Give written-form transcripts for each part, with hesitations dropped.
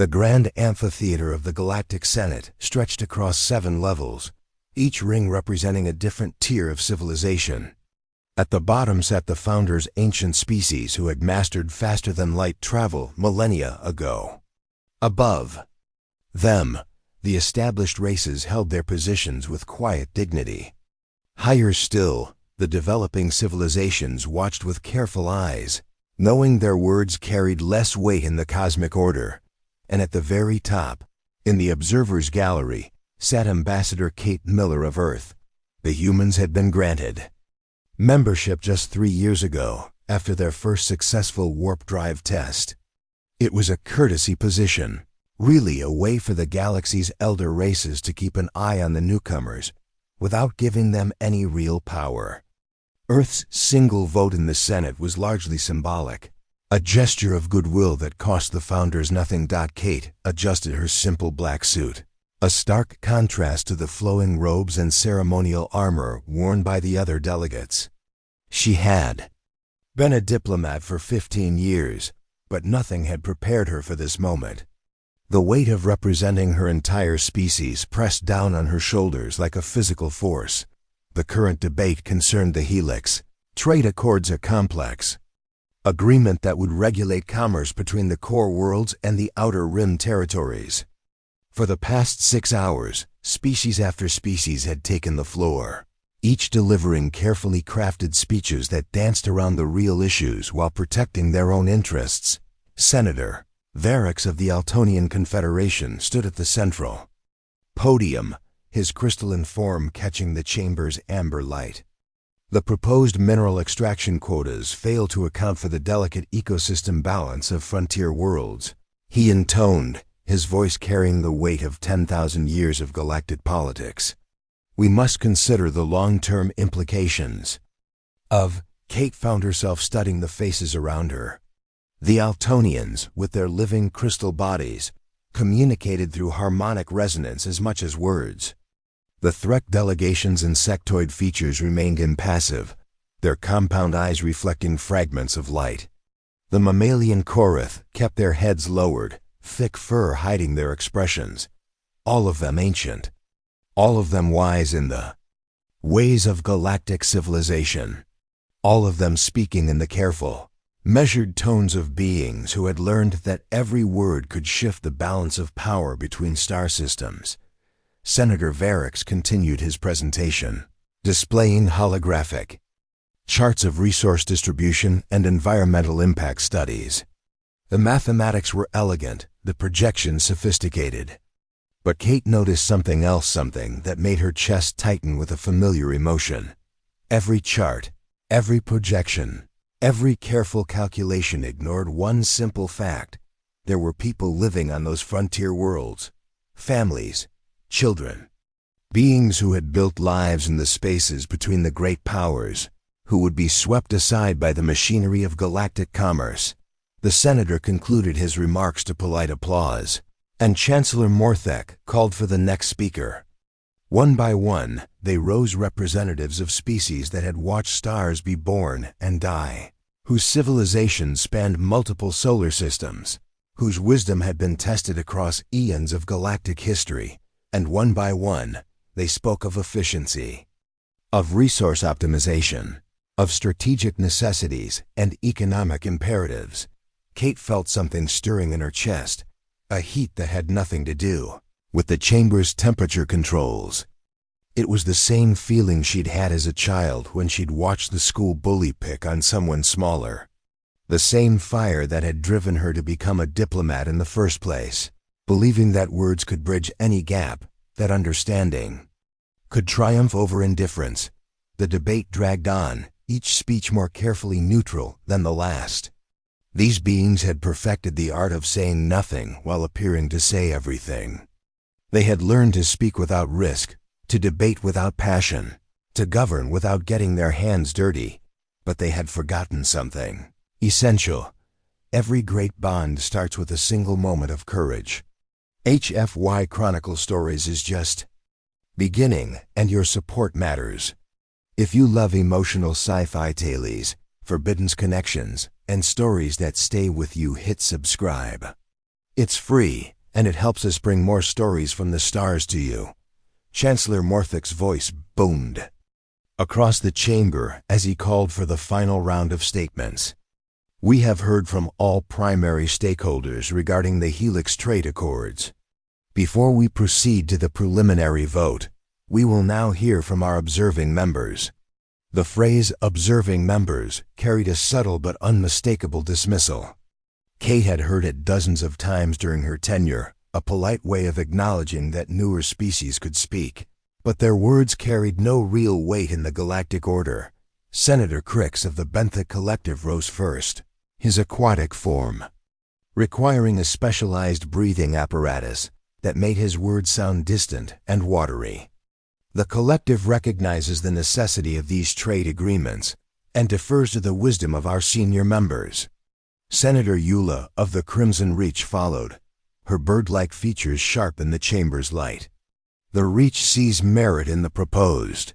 The grand amphitheater of the Galactic Senate stretched across 7 levels, each ring representing a different tier of civilization. At the bottom sat the founders' ancient species who had mastered faster-than-light travel millennia ago. Above them, the established races held their positions with quiet dignity. Higher still, the developing civilizations watched with careful eyes, knowing their words carried less weight in the cosmic order. And at the very top, in the observer's gallery, sat Ambassador Kate Miller of Earth. The humans had been granted membership just 3 years ago, after their first successful warp drive test. It was a courtesy position, really a way for the galaxy's elder races to keep an eye on the newcomers, without giving them any real power. Earth's single vote in the Senate was largely symbolic, a gesture of goodwill that cost the founders nothing. Kate adjusted her simple black suit, a stark contrast to the flowing robes and ceremonial armor worn by the other delegates. She had been a diplomat for 15 years, but nothing had prepared her for this moment. The weight of representing her entire species pressed down on her shoulders like a physical force. The current debate concerned the Helix. Trade accords, a complex agreement that would regulate commerce between the core worlds and the outer rim territories. For the past 6 hours, species after species had taken the floor, each delivering carefully crafted speeches that danced around the real issues while protecting their own interests. Senator Varix of the Altonian Confederation stood at the central podium, his crystalline form catching the chamber's amber light. The proposed mineral extraction quotas fail to account for the delicate ecosystem balance of frontier worlds, he intoned, his voice carrying the weight of 10,000 years of galactic politics. We must consider the long-term implications of. Kate found herself studying the faces around her. The Altonians, with their living crystal bodies, communicated through harmonic resonance as much as words. The Threk delegation's insectoid features remained impassive, their compound eyes reflecting fragments of light. The mammalian Korath kept their heads lowered, thick fur hiding their expressions. All of them ancient. All of them wise in the ways of galactic civilization. All of them speaking in the careful, measured tones of beings who had learned that every word could shift the balance of power between star systems. Senator Varix continued his presentation, displaying holographic charts of resource distribution and environmental impact studies. The mathematics were elegant, the projections sophisticated. But Kate noticed something else, something that made her chest tighten with a familiar emotion. Every chart, every projection, every careful calculation ignored one simple fact. There were people living on those frontier worlds. Families, children, beings who had built lives in the spaces between the great powers, who would be swept aside by the machinery of galactic commerce. The senator concluded his remarks to polite applause, and Chancellor Morthek called for the next speaker. One by one, they rose, representatives of species that had watched stars be born and die, whose civilizations spanned multiple solar systems, whose wisdom had been tested across eons of galactic history, and one by one, they spoke of efficiency, of resource optimization, of strategic necessities and economic imperatives. Kate felt something stirring in her chest, a heat that had nothing to do with the chamber's temperature controls. It was the same feeling she'd had as a child when she'd watched the school bully pick on someone smaller. The same fire that had driven her to become a diplomat in the first place, believing that words could bridge any gap, that understanding could triumph over indifference. The debate dragged on, each speech more carefully neutral than the last. These beings had perfected the art of saying nothing while appearing to say everything. They had learned to speak without risk, to debate without passion, to govern without getting their hands dirty. But they had forgotten something essential. Every great bond starts with a single moment of courage. HFY Chronicle Stories is just beginning, and your support matters. If you love emotional sci-fi tales, forbidden connections, and stories that stay with you, hit subscribe. It's free, and it helps us bring more stories from the stars to you. Chancellor Morthic's voice boomed across the chamber as he called for the final round of statements. We have heard from all primary stakeholders regarding the Helix Trade Accords. Before we proceed to the preliminary vote, we will now hear from our observing members. The phrase observing members carried a subtle but unmistakable dismissal. Kate had heard it dozens of times during her tenure, a polite way of acknowledging that newer species could speak. But their words carried no real weight in the galactic order. Senator Crix of the Benthic Collective rose first, his aquatic form requiring a specialized breathing apparatus that made his words sound distant and watery. The collective recognizes the necessity of these trade agreements and defers to the wisdom of our senior members. Senator Eula of the Crimson Reach followed, her bird-like features sharp in the chamber's light. The Reach sees merit in the proposed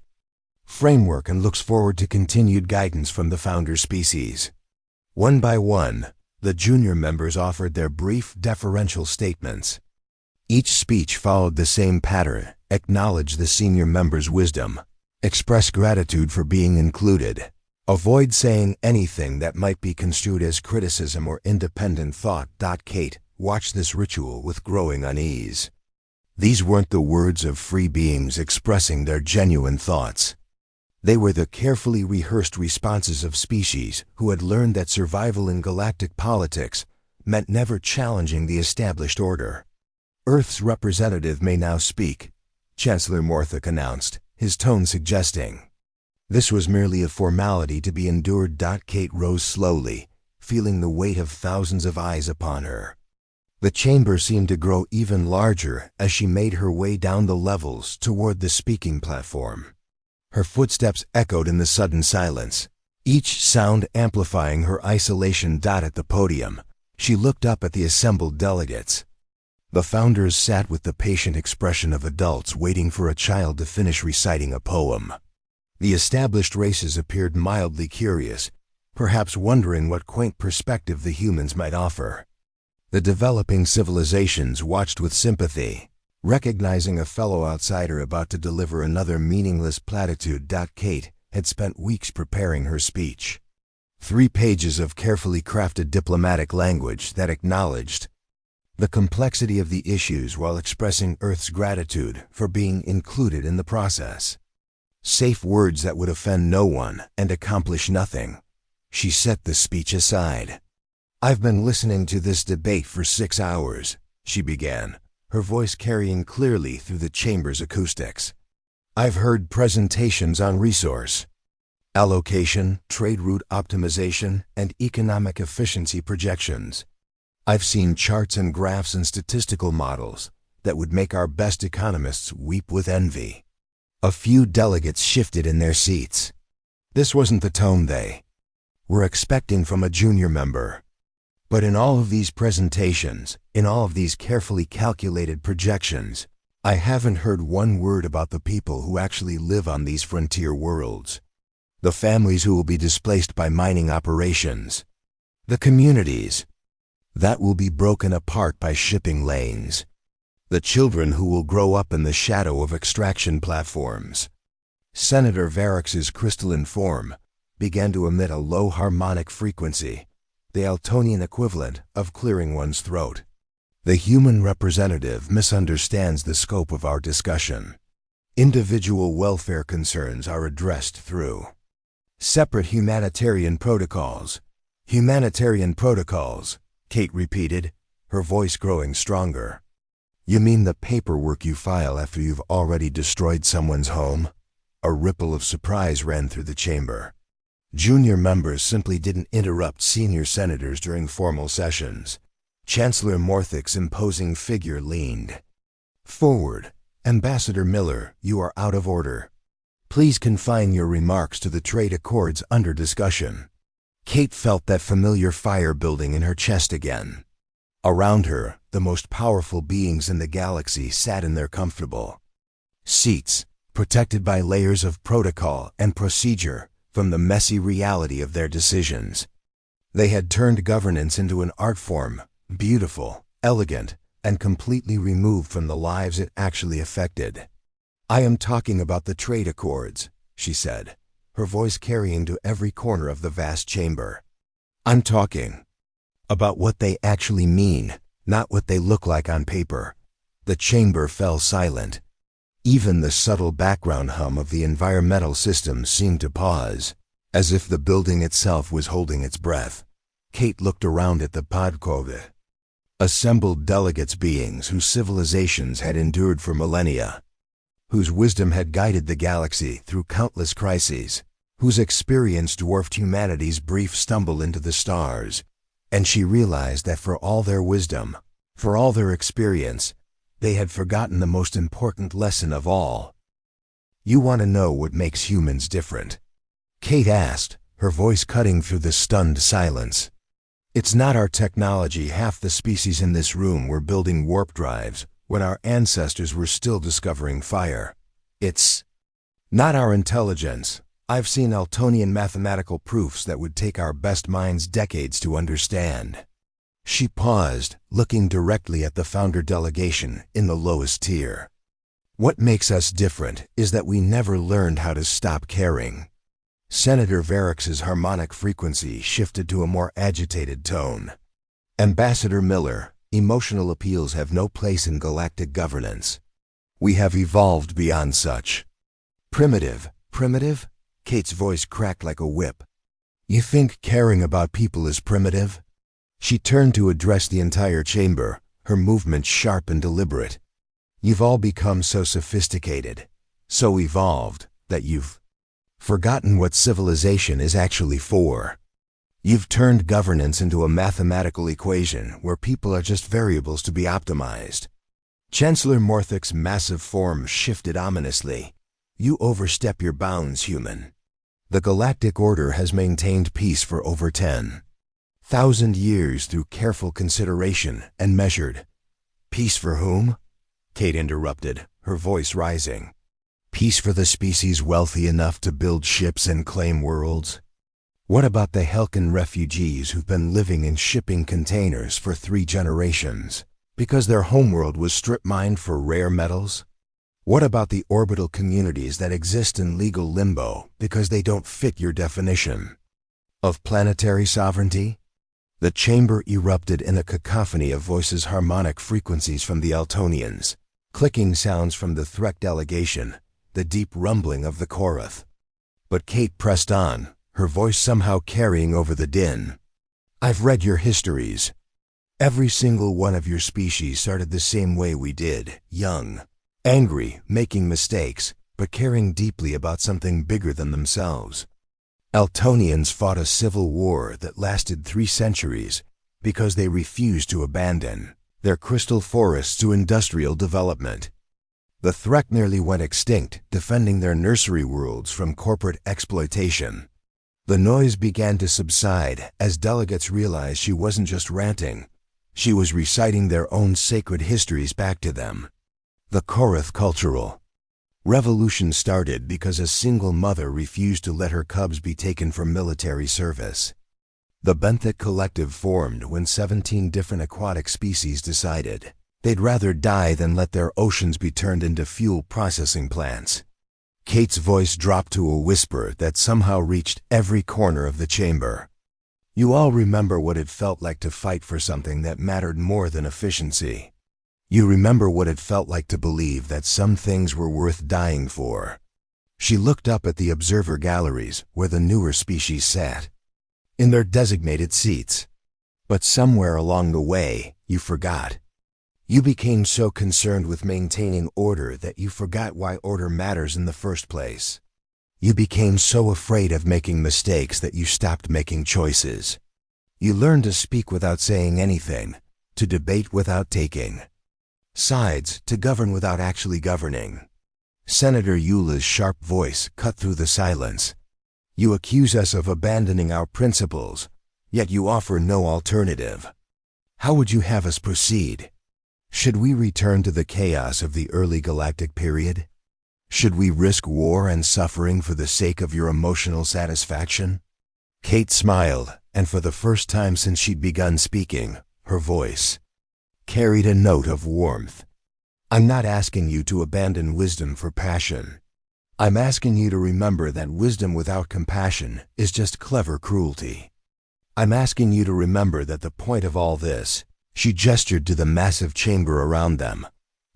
framework and looks forward to continued guidance from the founder species. One by one, the junior members offered their brief, deferential statements. Each speech followed the same pattern: acknowledge the senior member's wisdom, express gratitude for being included, avoid saying anything that might be construed as criticism or independent thought. Kate watched this ritual with growing unease. These weren't the words of free beings expressing their genuine thoughts. They were the carefully rehearsed responses of species who had learned that survival in galactic politics meant never challenging the established order. Earth's representative may now speak, Chancellor Morthic announced, his tone suggesting this was merely a formality to be endured. Kate rose slowly, feeling the weight of thousands of eyes upon her. The chamber seemed to grow even larger as she made her way down the levels toward the speaking platform. Her footsteps echoed in the sudden silence, each sound amplifying her isolation. At the podium, she looked up at the assembled delegates. The founders sat with the patient expression of adults waiting for a child to finish reciting a poem. The established races appeared mildly curious, perhaps wondering what quaint perspective the humans might offer. The developing civilizations watched with sympathy, recognizing a fellow outsider about to deliver another meaningless platitude. Kate had spent weeks preparing her speech. 3 pages of carefully crafted diplomatic language that acknowledged the complexity of the issues while expressing Earth's gratitude for being included in the process. Safe words that would offend no one and accomplish nothing. She set the speech aside. I've been listening to this debate for 6 hours, she began, her voice carrying clearly through the chamber's acoustics. I've heard presentations on resource allocation, trade route optimization, and economic efficiency projections. I've seen charts and graphs and statistical models that would make our best economists weep with envy. A few delegates shifted in their seats. This wasn't the tone they were expecting from a junior member. But in all of these presentations, in all of these carefully calculated projections, I haven't heard one word about the people who actually live on these frontier worlds. The families who will be displaced by mining operations. The communities that will be broken apart by shipping lanes. The children who will grow up in the shadow of extraction platforms. Senator Varix's crystalline form began to emit a low harmonic frequency, the Altonian equivalent of clearing one's throat. The human representative misunderstands the scope of our discussion. Individual welfare concerns are addressed through separate humanitarian protocols. Humanitarian protocols, Kate repeated, her voice growing stronger. You mean the paperwork you file after you've already destroyed someone's home? A ripple of surprise ran through the chamber. Junior members simply didn't interrupt senior senators during formal sessions. Chancellor Morthic's imposing figure leaned forward. Ambassador Miller, you are out of order. Please confine your remarks to the trade accords under discussion. Kate felt that familiar fire building in her chest again. Around her, the most powerful beings in the galaxy sat in their comfortable seats, protected by layers of protocol and procedure from the messy reality of their decisions. They had turned governance into an art form, beautiful elegant, and completely removed from the lives it actually affected. "I am talking about the trade accords," she said, her voice carrying to every corner of the vast chamber. "I'm talking about what they actually mean, not what they look like on paper." The chamber fell silent. Even the subtle background hum of the environmental system seemed to pause, as if the building itself was holding its breath. Kate looked around at the podkove, assembled delegates, beings whose civilizations had endured for millennia, whose wisdom had guided the galaxy through countless crises, whose experience dwarfed humanity's brief stumble into the stars. And she realized that for all their wisdom, for all their experience, they had forgotten the most important lesson of all. "You want to know what makes humans different?" Kate asked, her voice cutting through the stunned silence. "It's not our technology. Half the species in this room were building warp drives when our ancestors were still discovering fire. It's not our intelligence. I've seen Eltonian mathematical proofs that would take our best minds decades to understand." She paused, looking directly at the founder delegation in the lowest tier. "What makes us different is that we never learned how to stop caring." Senator Varrix's harmonic frequency shifted to a more agitated tone. "Ambassador Miller, emotional appeals have no place in galactic governance. We have evolved beyond such." "Primitive? Primitive?" Kate's voice cracked like a whip. "You think caring about people is primitive?" She turned to address the entire chamber, her movements sharp and deliberate. "You've all become so sophisticated, so evolved, that you've forgotten what civilization is actually for. You've turned governance into a mathematical equation where people are just variables to be optimized." Chancellor Morthic's massive form shifted ominously. "You overstep your bounds, human. The Galactic Order has maintained peace for over 10,000 years through careful consideration and measured—" "Peace for whom?" Kate interrupted, her voice rising. "Peace for the species wealthy enough to build ships and claim worlds? What about the Helkan refugees who've been living in shipping containers for 3 generations because their homeworld was strip-mined for rare metals? What about the orbital communities that exist in legal limbo because they don't fit your definition of planetary sovereignty?" The chamber erupted in a cacophony of voices, harmonic frequencies from the Eltonians, clicking sounds from the Threk delegation, the deep rumbling of the Korath. But Kate pressed on, her voice somehow carrying over the din. "I've read your histories. Every single one of your species started the same way we did, young, angry, making mistakes, but caring deeply about something bigger than themselves. Eltonians fought a civil war that lasted 3 centuries because they refused to abandon their crystal forests to industrial development. The Threk nearly went extinct, defending their nursery worlds from corporate exploitation." The noise began to subside as delegates realized she wasn't just ranting. She was reciting their own sacred histories back to them. The Korath cultural revolution started because a single mother refused to let her cubs be taken for military service. The Benthic Collective formed when 17 different aquatic species decided they'd rather die than let their oceans be turned into fuel processing plants. Kate's voice dropped to a whisper that somehow reached every corner of the chamber. "You all remember what it felt like to fight for something that mattered more than efficiency. You remember what it felt like to believe that some things were worth dying for." She looked up at the observer galleries where the newer species sat, in their designated seats. "But somewhere along the way, you forgot. You became so concerned with maintaining order that you forgot why order matters in the first place. You became so afraid of making mistakes that you stopped making choices. You learned to speak without saying anything, to debate without taking sides, to govern without actually governing." Senator Eula's sharp voice cut through the silence. "You accuse us of abandoning our principles, yet you offer no alternative. How would you have us proceed? Should we return to the chaos of the early galactic period? Should we risk war and suffering for the sake of your emotional satisfaction?" Kate smiled, and for the first time since she'd begun speaking, her voice carried a note of warmth. I'm not asking you to abandon wisdom for passion. I'm asking you to remember that wisdom without compassion is just clever cruelty. I'm asking you to remember that the point of all this, she gestured to the massive chamber around them,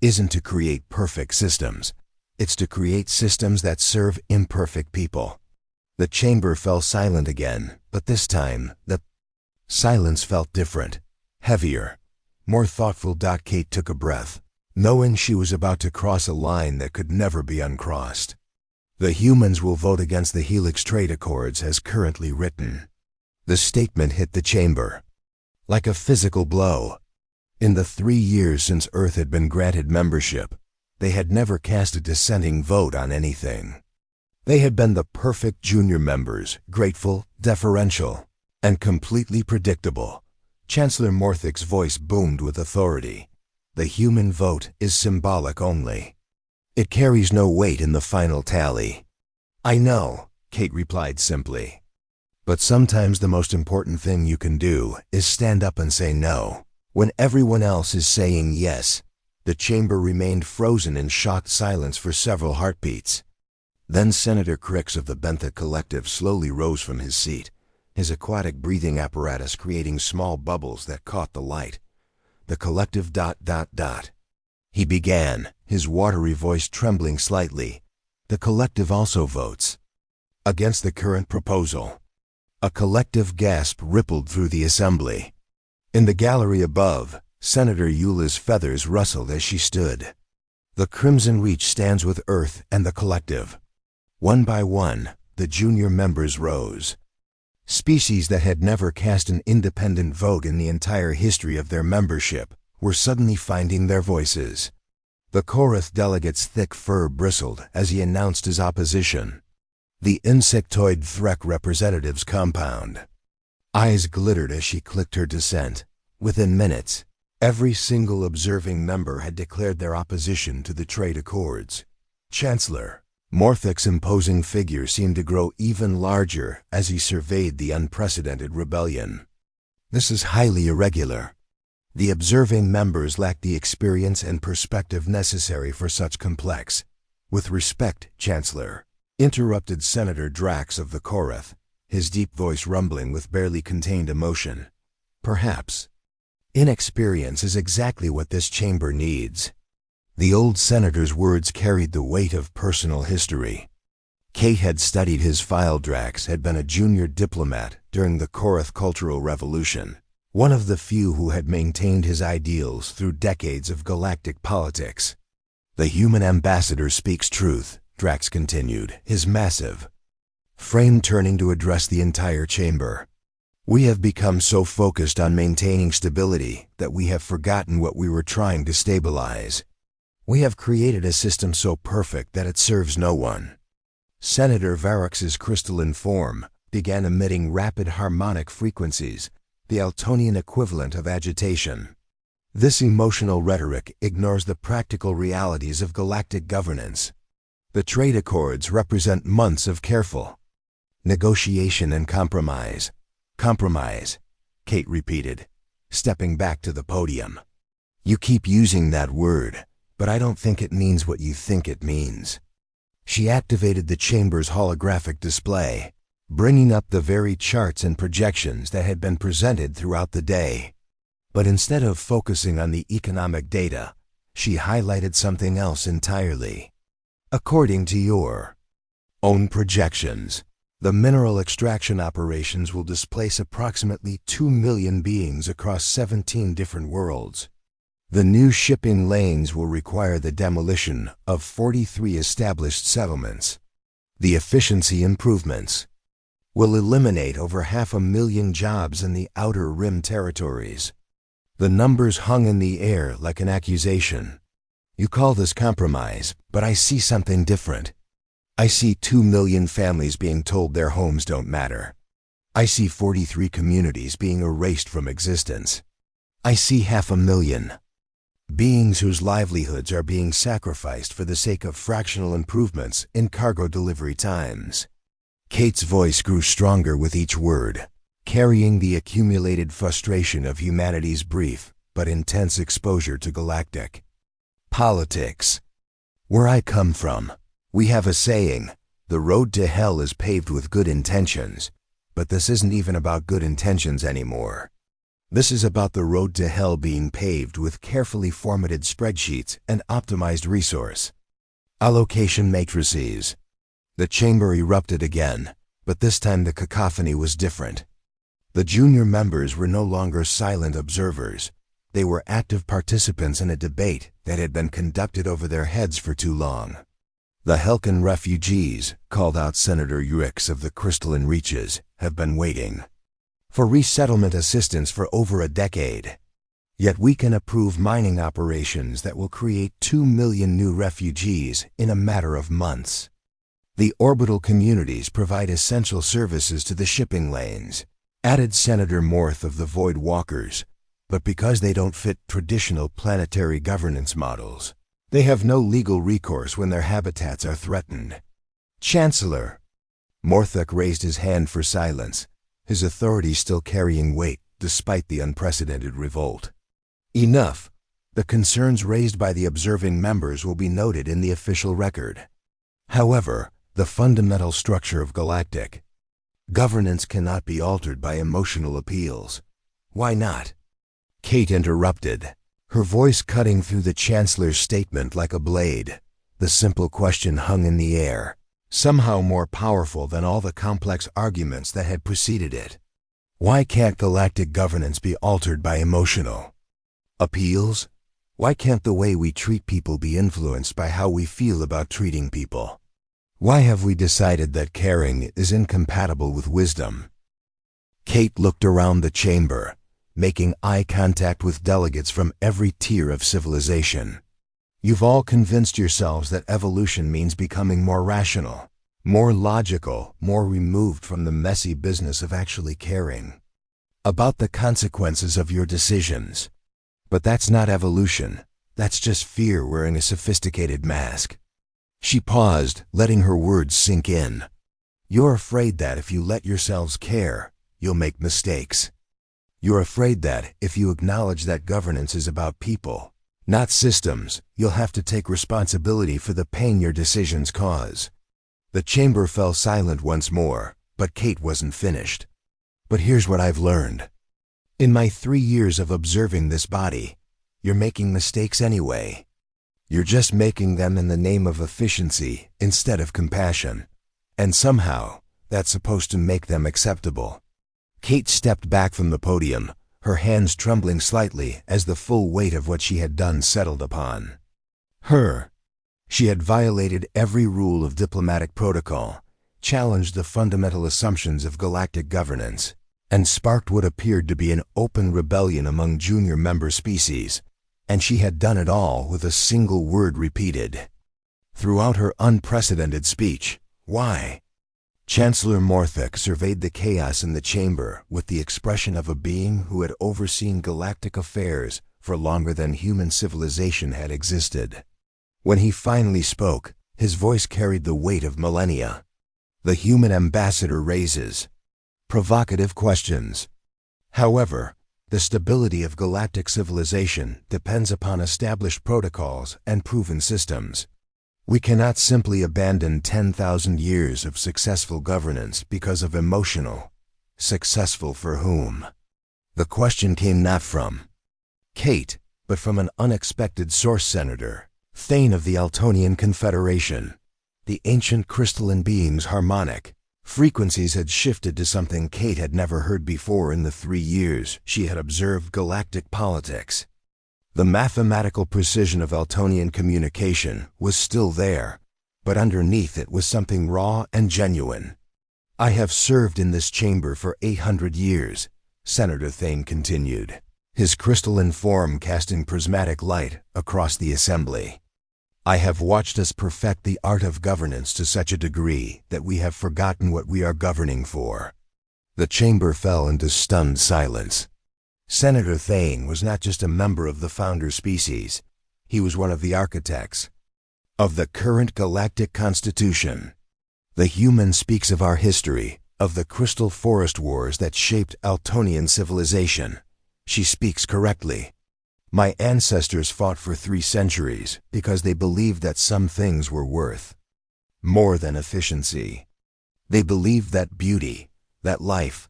isn't to create perfect systems. It's to create systems that serve imperfect people. The chamber fell silent again, but this time, the silence felt different, heavier, more thoughtful. Kate took a breath, knowing she was about to cross a line that could never be uncrossed. The humans will vote against the Helix Trade Accords as currently written. The statement hit the chamber like a physical blow. In the 3 years since Earth had been granted membership, they had never cast a dissenting vote on anything. They had been the perfect junior members, grateful, deferential, and completely predictable. Chancellor Morthic's voice boomed with authority. The human vote is symbolic only. It carries no weight in the final tally. I know, Kate replied simply. But sometimes the most important thing you can do is stand up and say no, when everyone else is saying yes. The chamber remained frozen in shocked silence for several heartbeats. Then Senator Crix of the Bentha Collective slowly rose from his seat, his aquatic breathing apparatus creating small bubbles that caught the light. The collective ... He began, his watery voice trembling slightly. The collective also votes against the current proposal. A collective gasp rippled through the assembly. In the gallery above, Senator Eula's feathers rustled as she stood. The Crimson Reach stands with Earth and the collective. One by one, the junior members rose. Species that had never cast an independent vote in the entire history of their membership were suddenly finding their voices. The Korath delegate's thick fur bristled as he announced his opposition. The insectoid Threk representative's compound. Eyes glittered as she clicked her dissent. Within minutes, every single observing member had declared their opposition to the trade accords. Chancellor Morthic's imposing figure seemed to grow even larger as he surveyed the unprecedented rebellion. This is highly irregular. The observing members lack the experience and perspective necessary for such complex. With respect, Chancellor, interrupted Senator Drax of the Korath, his deep voice rumbling with barely contained emotion. Perhaps inexperience is exactly what this chamber needs. The old senator's words carried the weight of personal history. Kate had studied his file. Drax had been a junior diplomat during the Korath Cultural Revolution, one of the few who had maintained his ideals through decades of galactic politics. The human ambassador speaks truth, Drax continued, his massive frame turning to address the entire chamber. We have become so focused on maintaining stability that we have forgotten what we were trying to stabilize. We have created a system so perfect that it serves no one. Senator Varox's crystalline form began emitting rapid harmonic frequencies, the Altonian equivalent of agitation. This emotional rhetoric ignores the practical realities of galactic governance. The trade accords represent months of careful negotiation and compromise. Compromise, Kate repeated, stepping back to the podium. You keep using that word, but I don't think it means what you think it means. She activated the chamber's holographic display, bringing up the very charts and projections that had been presented throughout the day. But instead of focusing on the economic data, she highlighted something else entirely. According to your own projections, the mineral extraction operations will displace approximately 2 million beings across 17 different worlds. The new shipping lanes will require the demolition of 43 established settlements. The efficiency improvements will eliminate over 500,000 jobs in the Outer Rim territories. The numbers hung in the air like an accusation. You call this compromise, but I see something different. I see 2 million families being told their homes don't matter. I see 43 communities being erased from existence. I see 500,000 beings whose livelihoods are being sacrificed for the sake of fractional improvements in cargo delivery times. Kate's voice grew stronger with each word, carrying the accumulated frustration of humanity's brief but intense exposure to galactic politics. Where I come from, we have a saying, the road to hell is paved with good intentions, but this isn't even about good intentions anymore. This is about the road to hell being paved with carefully formatted spreadsheets and optimized resource allocation matrices. The chamber erupted again, but this time the cacophony was different. The junior members were no longer silent observers. They were active participants in a debate that had been conducted over their heads for too long. The Helkan refugees, called out Senator Urix of the Crystalline Reaches, have been waiting for resettlement assistance for over a decade. Yet we can approve mining operations that will create 2 million new refugees in a matter of months. The orbital communities provide essential services to the shipping lanes, added Senator Morth of the Void Walkers, but because they don't fit traditional planetary governance models, they have no legal recourse when their habitats are threatened. Chancellor! Morthuk raised his hand for silence, his authority still carrying weight despite the unprecedented revolt. Enough! The concerns raised by the observing members will be noted in the official record. However, the fundamental structure of galactic governance cannot be altered by emotional appeals. Why not? Kate interrupted, her voice cutting through the Chancellor's statement like a blade. The simple question hung in the air, somehow more powerful than all the complex arguments that had preceded it. Why can't galactic governance be altered by emotional appeals? Why can't the way we treat people be influenced by how we feel about treating people? Why have we decided that caring is incompatible with wisdom? Kate looked around the chamber, making eye contact with delegates from every tier of civilization. You've all convinced yourselves that evolution means becoming more rational, more logical, more removed from the messy business of actually caring about the consequences of your decisions. But that's not evolution. That's just fear wearing a sophisticated mask. She paused, letting her words sink in. You're afraid that if you let yourselves care, you'll make mistakes. You're afraid that if you acknowledge that governance is about people, not systems, you'll have to take responsibility for the pain your decisions cause. The chamber fell silent once more, but Kate wasn't finished. But here's what I've learned. In my 3 years of observing this body, you're making mistakes anyway. You're just making them in the name of efficiency instead of compassion. And somehow, that's supposed to make them acceptable. Kate stepped back from the podium, her hands trembling slightly as the full weight of what she had done settled upon her. She had violated every rule of diplomatic protocol, challenged the fundamental assumptions of galactic governance, and sparked what appeared to be an open rebellion among junior member species. And she had done it all with a single word repeated throughout her unprecedented speech. Why? Chancellor Morthuk surveyed the chaos in the chamber with the expression of a being who had overseen galactic affairs for longer than human civilization had existed. When he finally spoke, his voice carried the weight of millennia. The human ambassador raises provocative questions. However, the stability of galactic civilization depends upon established protocols and proven systems. We cannot simply abandon 10,000 years of successful governance because of emotional. Successful for whom? The question came not from Kate, but from an unexpected source, Senator Thane of the Altonian Confederation. The ancient crystalline being's harmonic frequencies had shifted to something Kate had never heard before in the 3 years she had observed galactic politics. The mathematical precision of Altonian communication was still there, but underneath it was something raw and genuine. I have served in this chamber for 800 years, Senator Thane continued, his crystalline form casting prismatic light across the assembly. I have watched us perfect the art of governance to such a degree that we have forgotten what we are governing for. The chamber fell into stunned silence. Senator Thane was not just a member of the founder species. He was one of the architects of the current galactic constitution. The human speaks of our history, of the crystal forest wars that shaped Altonian civilization. She speaks correctly. My ancestors fought for 3 centuries because they believed that some things were worth more than efficiency. They believed that beauty, that life,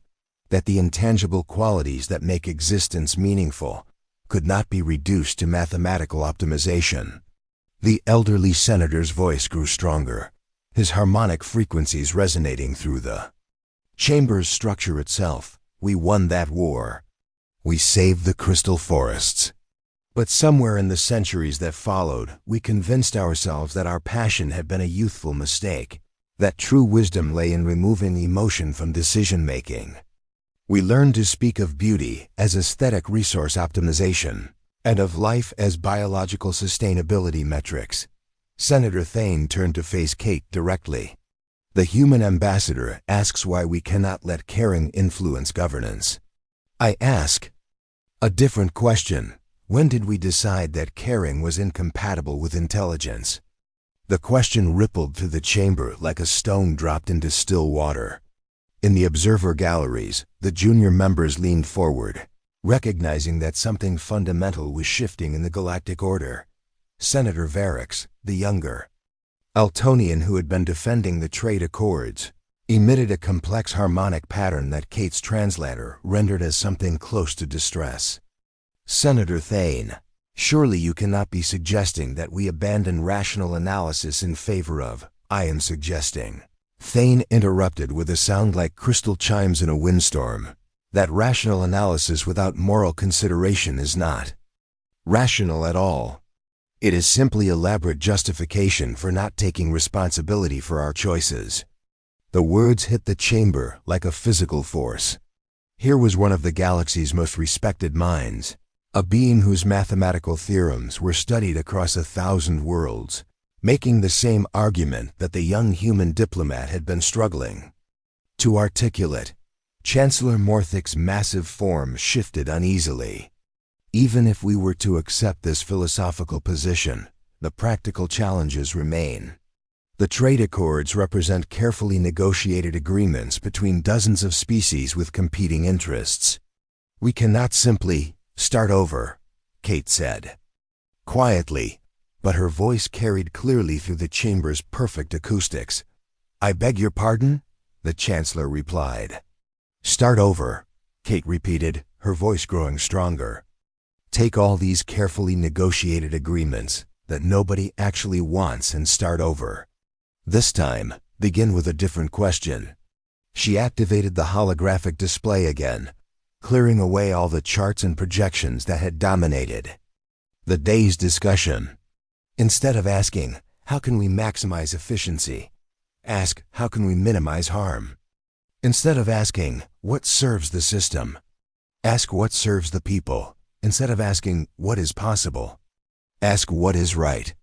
that the intangible qualities that make existence meaningful could not be reduced to mathematical optimization. The elderly senator's voice grew stronger, his harmonic frequencies resonating through the chamber's structure itself. We won that war. We saved the crystal forests. But somewhere in the centuries that followed, we convinced ourselves that our passion had been a youthful mistake, that true wisdom lay in removing emotion from decision-making. We learned to speak of beauty as aesthetic resource optimization, and of life as biological sustainability metrics. Senator Thane turned to face Kate directly. The human ambassador asks why we cannot let caring influence governance. I ask a different question. When did we decide that caring was incompatible with intelligence? The question rippled through the chamber like a stone dropped into still water. In the observer galleries, the junior members leaned forward, recognizing that something fundamental was shifting in the galactic order. Senator Varix, the younger Eltonian who had been defending the trade accords, emitted a complex harmonic pattern that Kate's translator rendered as something close to distress. Senator Thane, surely you cannot be suggesting that we abandon rational analysis in favor of, I am suggesting. Thane interrupted with a sound like crystal chimes in a windstorm. That rational analysis without moral consideration is not rational at all. It is simply elaborate justification for not taking responsibility for our choices. The words hit the chamber like a physical force. Here was one of the galaxy's most respected minds, a being whose mathematical theorems were studied across 1,000 worlds, making the same argument that the young human diplomat had been struggling to articulate. Chancellor Morthic's massive form shifted uneasily. Even if we were to accept this philosophical position, the practical challenges remain. The trade accords represent carefully negotiated agreements between dozens of species with competing interests. We cannot simply start over, Kate said. Quietly, but her voice carried clearly through the chamber's perfect acoustics. I beg your pardon? The Chancellor replied. Start over, Kate repeated, her voice growing stronger. Take all these carefully negotiated agreements that nobody actually wants and start over. This time, begin with a different question. She activated the holographic display again, clearing away all the charts and projections that had dominated the day's discussion. Instead of asking, how can we maximize efficiency? Ask, how can we minimize harm? Instead of asking, what serves the system? Ask what serves the people. Instead of asking, what is possible? Ask what is right.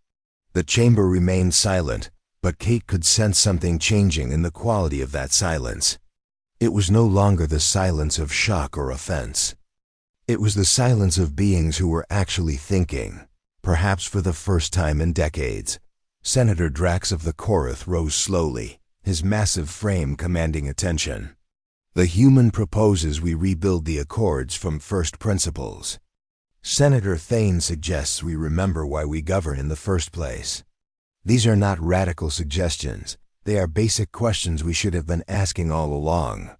The chamber remained silent, but Kate could sense something changing in the quality of that silence. It was no longer the silence of shock or offense. It was the silence of beings who were actually thinking, perhaps for the first time in decades. Senator Drax of the Korath rose slowly, his massive frame commanding attention. The human proposes we rebuild the accords from first principles. Senator Thane suggests we remember why we govern in the first place. These are not radical suggestions. They are basic questions we should have been asking all along.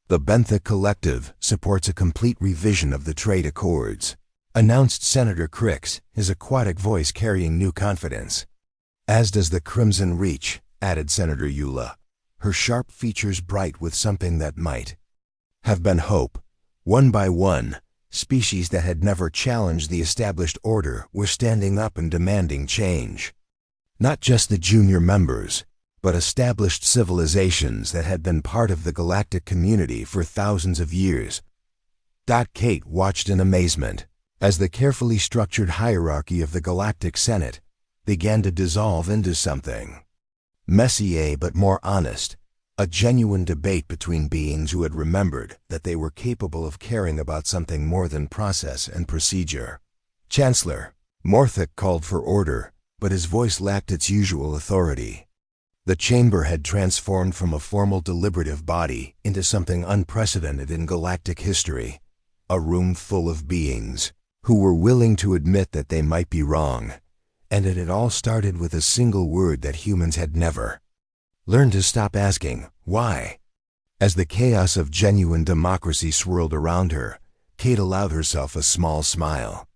The Benthic Collective supports a complete revision of the trade accords, announced Senator Crix, his aquatic voice carrying new confidence. As does the Crimson Reach, added Senator Eula, her sharp features bright with something that might have been hope. One by one, species that had never challenged the established order were standing up and demanding change. Not just the junior members, but established civilizations that had been part of the galactic community for thousands of years. Kate watched in amazement as the carefully structured hierarchy of the Galactic Senate began to dissolve into something messier but more honest, a genuine debate between beings who had remembered that they were capable of caring about something more than process and procedure. Chancellor Morthic called for order, but his voice lacked its usual authority. The chamber had transformed from a formal deliberative body into something unprecedented in galactic history, a room full of beings who were willing to admit that they might be wrong, and it had all started with a single word that humans had never learned to stop asking, why? As the chaos of genuine democracy swirled around her, Kate allowed herself a small smile.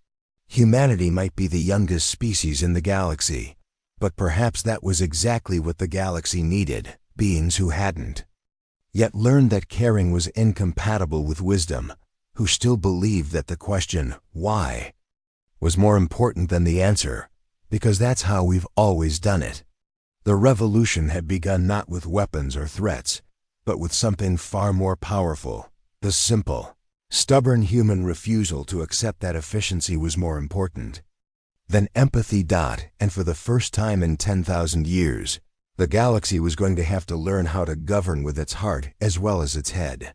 Humanity might be the youngest species in the galaxy, but perhaps that was exactly what the galaxy needed, beings who hadn't yet learned that caring was incompatible with wisdom, who still believed that the question, why, was more important than the answer, because that's how we've always done it. The revolution had begun not with weapons or threats, but with something far more powerful, the simple, stubborn human refusal to accept that efficiency was more important than empathy. And for the first time in 10,000 years, the galaxy was going to have to learn how to govern with its heart as well as its head.